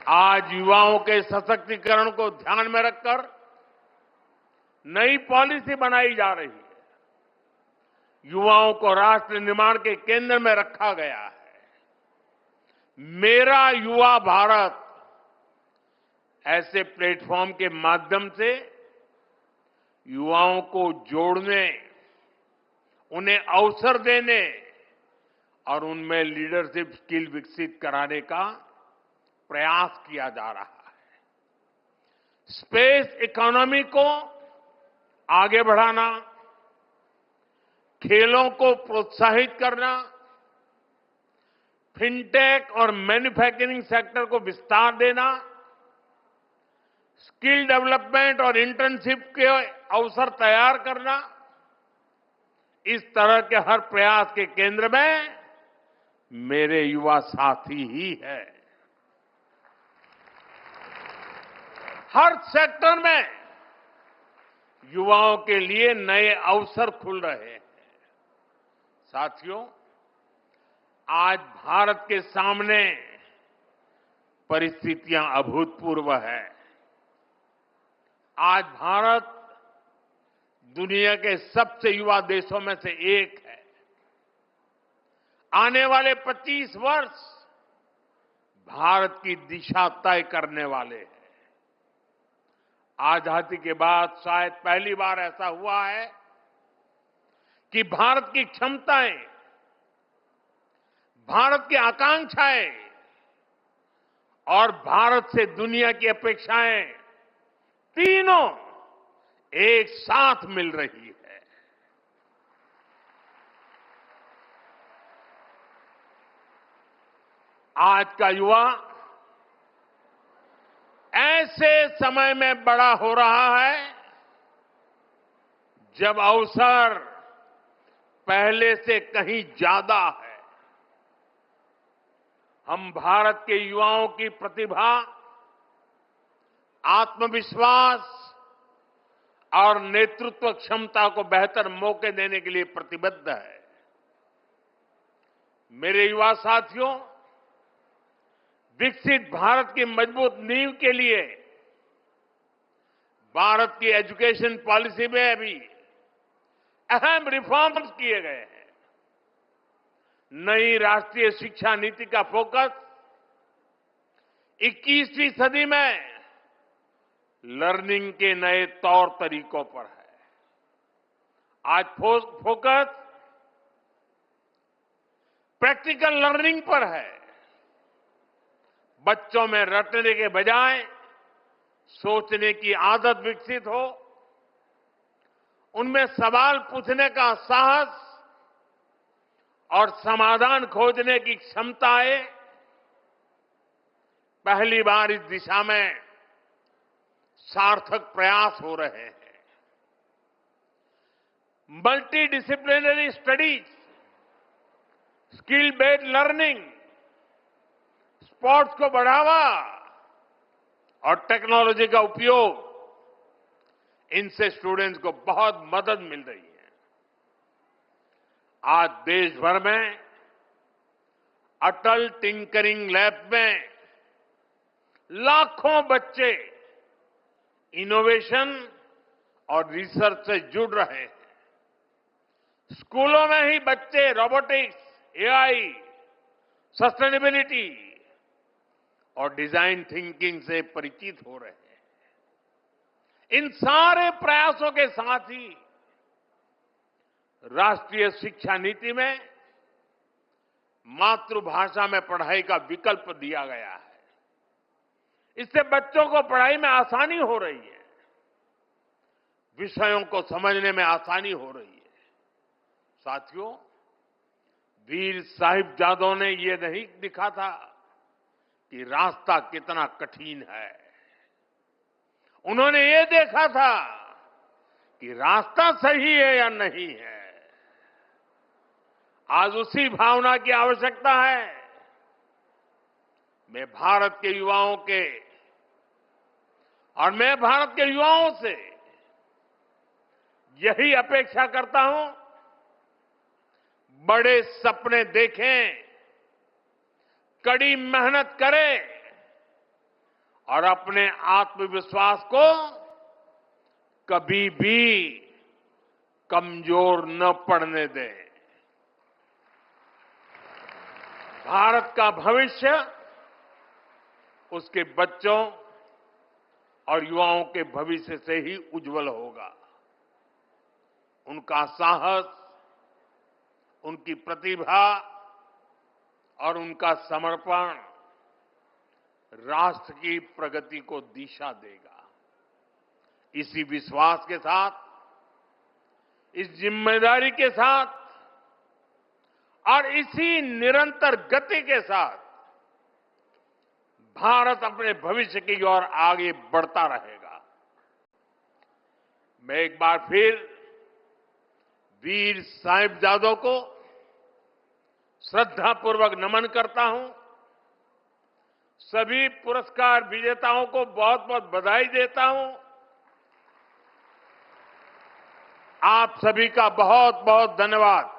आज युवाओं के सशक्तिकरण को ध्यान में रखकर नई पॉलिसी बनाई जा रही है। युवाओं को राष्ट्र निर्माण के केंद्र में रखा गया है। मेरा युवा भारत ऐसे प्लेटफॉर्म के माध्यम से युवाओं को जोड़ने, उन्हें अवसर देने और उनमें लीडरशिप स्किल विकसित कराने का प्रयास किया जा रहा है। स्पेस इकोनॉमी को आगे बढ़ाना, खेलों को प्रोत्साहित करना, फिनटेक और मैन्युफैक्चरिंग सेक्टर को विस्तार देना, स्किल डेवलपमेंट और इंटर्नशिप के अवसर तैयार करना, इस तरह के हर प्रयास के केंद्र में मेरे युवा साथी ही है। हर सेक्टर में युवाओं के लिए नए अवसर खुल रहे हैं। साथियों, आज भारत के सामने परिस्थितियां अभूतपूर्व है। आज भारत दुनिया के सबसे युवा देशों में से एक है। आने वाले 25 वर्ष भारत की दिशा तय करने वाले हैं। आजादी के बाद शायद पहली बार ऐसा हुआ है कि भारत की क्षमताएं, भारत की आकांक्षाएं और भारत से दुनिया की अपेक्षाएं तीनों एक साथ मिल रही है। आज का युवा ऐसे समय में बड़ा हो रहा है जब अवसर पहले से कहीं ज्यादा है। हम भारत के युवाओं की प्रतिभा, आत्मविश्वास और नेतृत्व क्षमता को बेहतर मौके देने के लिए प्रतिबद्ध है। मेरे युवा साथियों, विकसित भारत की मजबूत नींव के लिए भारत की एजुकेशन पॉलिसी में भी अहम रिफॉर्म्स किए गए हैं। नई राष्ट्रीय शिक्षा नीति का फोकस 21वीं सदी में लर्निंग के नए तौर तरीकों पर है। आज फोकस प्रैक्टिकल लर्निंग पर है। बच्चों में रटने के बजाय सोचने की आदत विकसित हो, उनमें सवाल पूछने का साहस और समाधान खोजने की क्षमता आए। पहली बार इस दिशा में सार्थक प्रयास हो रहे हैं। Multi disciplinary studies, skill based learning, sports को बढ़ावा और टेक्नोलॉजी का उपयोग, इनसे स्टूडेंट्स को बहुत मदद मिल रही है। आज देश भर में अटल टिंकरिंग लैब में लाखों बच्चे इनोवेशन और रिसर्च से जुड़ रहे हैं। स्कूलों में ही बच्चे रोबोटिक्स, एआई, सस्टेनेबिलिटी और डिजाइन थिंकिंग से परिचित हो रहे हैं। इन सारे प्रयासों के साथ ही राष्ट्रीय शिक्षा नीति में मातृभाषा में पढ़ाई का विकल्प दिया गया है। इससे बच्चों को पढ़ाई में आसानी हो रही है, विषयों को समझने में आसानी हो रही है। साथियों, वीर साहिबजादों ने ये नहीं दिखा था कि रास्ता कितना कठिन है। उन्होंने ये देखा था कि रास्ता सही है या नहीं है। आज उसी भावना की आवश्यकता है। मैं भारत के युवाओं से यही अपेक्षा करता हूं, बड़े सपने देखें, कड़ी मेहनत करें और अपने आत्मविश्वास को कभी भी कमजोर न पड़ने दें। भारत का भविष्य उसके बच्चों और युवाओं के भविष्य से ही उज्जवल होगा। उनका साहस, उनकी प्रतिभा और उनका समर्पण राष्ट्र की प्रगति को दिशा देगा। इसी विश्वास के साथ, इस जिम्मेदारी के साथ और इसी निरंतर गति के साथ भारत अपने भविष्य की ओर आगे बढ़ता रहेगा। मैं एक बार फिर वीर साहिबजादों को श्रद्धापूर्वक नमन करता हूं। सभी पुरस्कार विजेताओं को बहुत बहुत बधाई देता हूं। आप सभी का बहुत बहुत धन्यवाद।